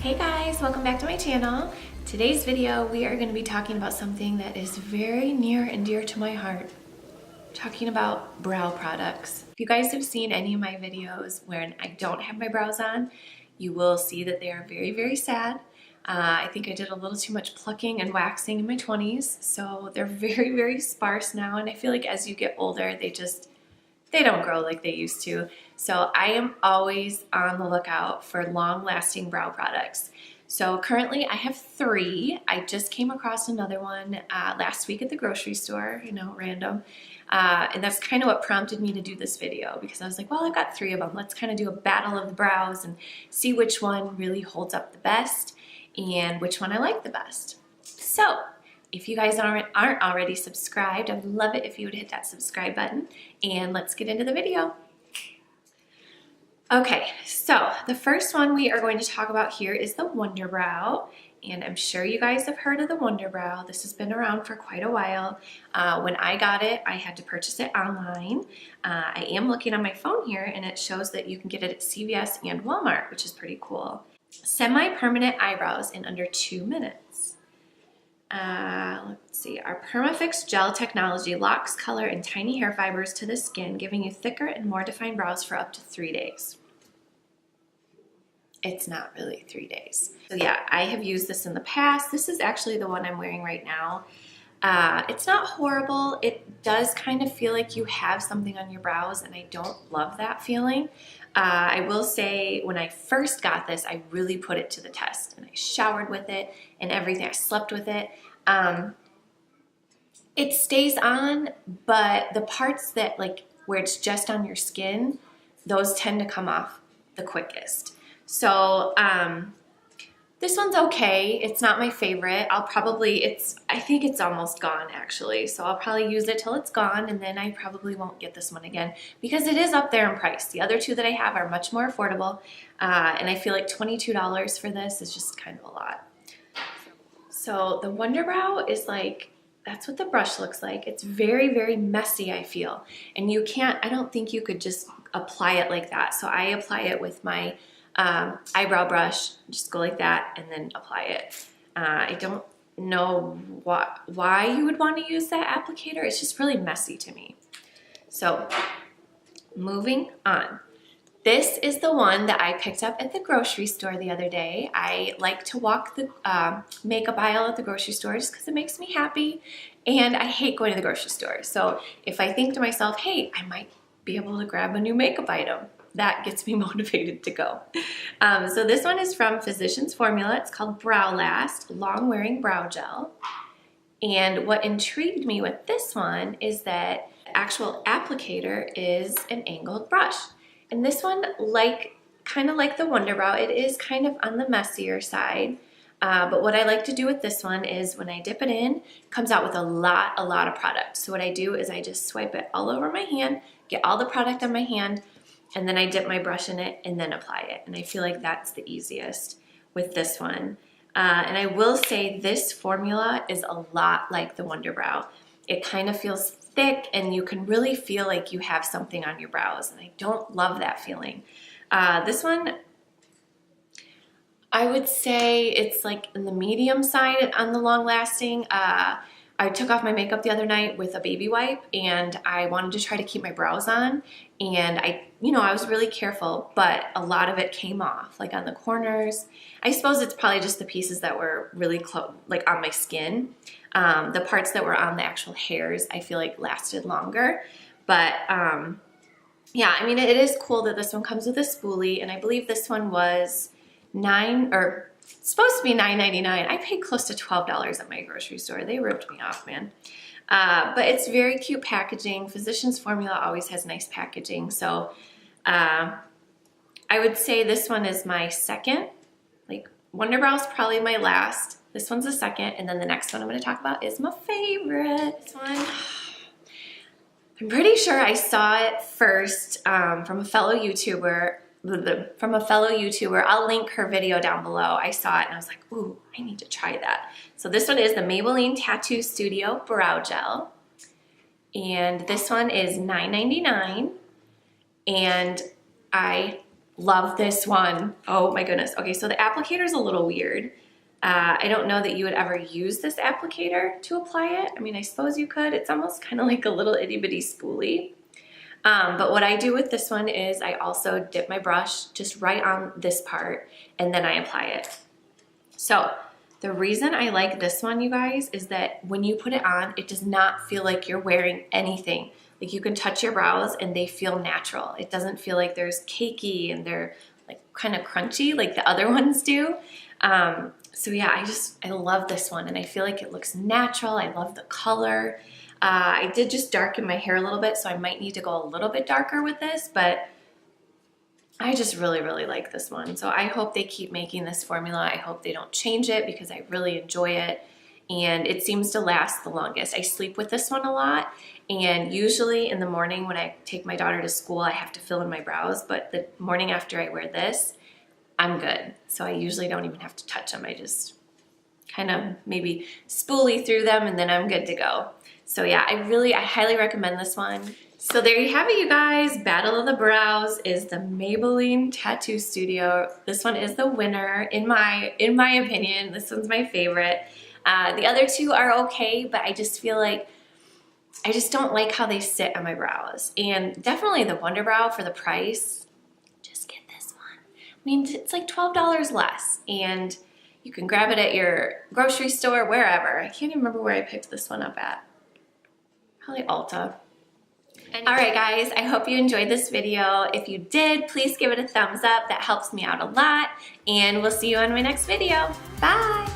Hey guys, welcome back to my channel. Today's video we are going to be talking about something that is very near and dear to my heart. Talking about brow products. If you guys have seen any of my videos when I don't have my brows on, you will see that they are very, very sad. I think I did a little too much plucking and waxing in my 20s, so they're very, very sparse now, and I feel like as you get older, they don't grow like they used to. So I am always on the lookout for long-lasting brow products. So currently I have 3. I just came across another one last week at the grocery store, random. And that's kind of what prompted me to do this video, because I was like, well, I've got 3 of them. Let's kind of do a battle of the brows and see which one really holds up the best and which one I like the best. So if you guys aren't already subscribed, I'd love it if you would hit that subscribe button, and let's get into the video. Okay, so the first one we are going to talk about here is the Wonder Brow, and I'm sure you guys have heard of the Wonder Brow. This has been around for quite a while. When I got it, I had to purchase it online. I am looking on my phone here, and it shows that you can get it at CVS and Walmart, which is pretty cool. Semi-permanent eyebrows in under 2 minutes. Let's see. Our PermaFix Gel technology locks color and tiny hair fibers to the skin, giving you thicker and more defined brows for up to 3 days. It's not really 3 days. So yeah, I have used this in the past. This is actually the one I'm wearing right now. It's not horrible. It does kind of feel like you have something on your brows, and I don't love that feeling. I will say when I first got this, I really put it to the test, and I showered with it and everything. I slept with it. It stays on, but the parts that where it's just on your skin, those tend to come off the quickest. So this one's okay. It's not my favorite. I think it's almost gone actually. So I'll probably use it till it's gone, and then I probably won't get this one again because it is up there in price. The other 2 that I have are much more affordable, and I feel like $22 for this is just kind of a lot. So the Wonder Brow is that's what the brush looks like. It's very, very messy, I feel. And I don't think you could just apply it like that. So I apply it with my eyebrow brush, just go like that and then apply it. I don't know why you would want to use that applicator. It's just really messy to me. So moving on. This is the one that I picked up at the grocery store the other day. I like to walk the makeup aisle at the grocery store just because it makes me happy, and I hate going to the grocery store. So if I think to myself, hey, I might be able to grab a new makeup item, that gets me motivated to go. So this one is from Physicians Formula. It's called Brow Last Long Wearing Brow Gel. And what intrigued me with this one is that the actual applicator is an angled brush. And this one, kind of like the Wonder Brow, it is kind of on the messier side. But what I like to do with this one is when I dip it in, it comes out with a lot of product. So what I do is I just swipe it all over my hand, get all the product on my hand, and then I dip my brush in it and then apply it. And I feel like that's the easiest with this one. And I will say this formula is a lot like the Wonder Brow. It kind of feels thick, and you can really feel like you have something on your brows, and I don't love that feeling. This one, I would say it's in the medium side on the long lasting. I took off my makeup the other night with a baby wipe, and I wanted to try to keep my brows on, and I was really careful, but a lot of it came off, on the corners. I suppose it's probably just the pieces that were really close, on my skin. The parts that were on the actual hairs, I feel like lasted longer. But yeah, I mean, it is cool that this one comes with a spoolie, and I believe this one was supposed to be $9.99. I paid close to $12 at my grocery store. They ripped me off, man. But it's very cute packaging. Physicians Formula always has nice packaging. So I would say this one is my second. Wonder Brow is probably my last. This one's the second, and then the next one I'm going to talk about is my favorite. This one, I'm pretty sure I saw it first from a fellow YouTuber. I'll link her video down below. I saw it and I was like, ooh, I need to try that. So this one is the Maybelline Tattoo Studio Brow Gel. And this one is $9.99. And I Love this one. Oh my goodness. Okay, so the applicator is a little weird. I don't know that you would ever use this applicator to apply it. I mean, I suppose you could. It's almost kind of like a little itty bitty spoolie. But what I do with this one is I also dip my brush just right on this part and then I apply it. So the reason I like this one, you guys, is that when you put it on, it does not feel like you're wearing anything. Like you can touch your brows and they feel natural. It doesn't feel like there's cakey and they're like kind of crunchy like the other ones do. So yeah, I love this one and I feel like it looks natural. I love the color. I did just darken my hair a little bit, so I might need to go a little bit darker with this, but I just really, really like this one. So I hope they keep making this formula. I hope they don't change it because I really enjoy it and it seems to last the longest. I sleep with this one a lot and usually in the morning when I take my daughter to school, I have to fill in my brows, but the morning after I wear this, I'm good. So I usually don't even have to touch them. I just kind of maybe spoolie through them and then I'm good to go. So yeah, I highly recommend this one. So there you have it, you guys. Battle of the Brows is the Maybelline Tattoo Studio. This one is the winner in my opinion. This one's my favorite. The other two are okay, but I just feel like I just don't like how they sit on my brows. And definitely the Wonder Brow for the price, just get this one. I mean, it's like $12 less and you can grab it at your grocery store, wherever. I can't even remember where I picked this one up at. Probably Ulta. All right, guys, I hope you enjoyed this video. If you did, please give it a thumbs up. That helps me out a lot. And we'll see you on my next video. Bye.